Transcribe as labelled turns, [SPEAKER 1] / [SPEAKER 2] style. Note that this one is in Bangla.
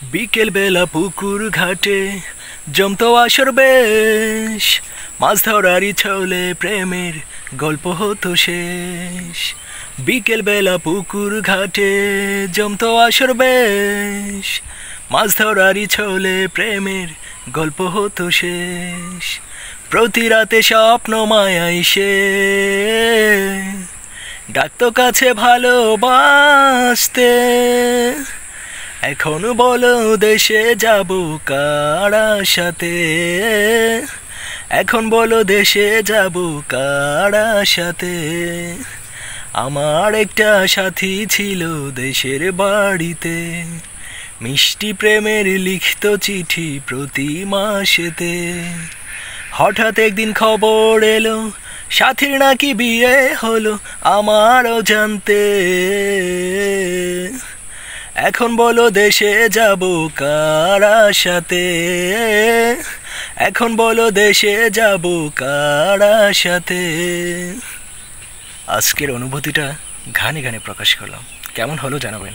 [SPEAKER 1] বিকেল বেলা পুকুর ঘাটে জমতো আসর বেশ, মাছ ধরারই ছলে প্রেমের গল্প হতো শেষ। বিকেল বেলা পুকুর ঘাটে জমতো আসর বেশ, মাছ ধরারই ছলে প্রেমের গল্প হতো শেষ। প্রতি রাতে স্বপ্ন মায়াই সে ডাকতো কাছে ভালোবাসতে। এখন বলো দেশে যাব কার সাথে, এখন বলো দেশে যাব কার সাথে। আমার একটা সাথী ছিল দেশের বাড়িতে, মিষ্টি প্রেমের লিখিত চিঠি প্রতি মাসেতে। হঠাৎ একদিন খবর এলো সাথীর নাকি বিয়ে হলো আমারও জানতে। এখন বলো দেশে যাব কার সাথে, এখন বলো দেশে যাব কার সাথে। আজকের অনুভূতিটা গানে গানে প্রকাশ করলাম, কেমন হলো জানাবেন।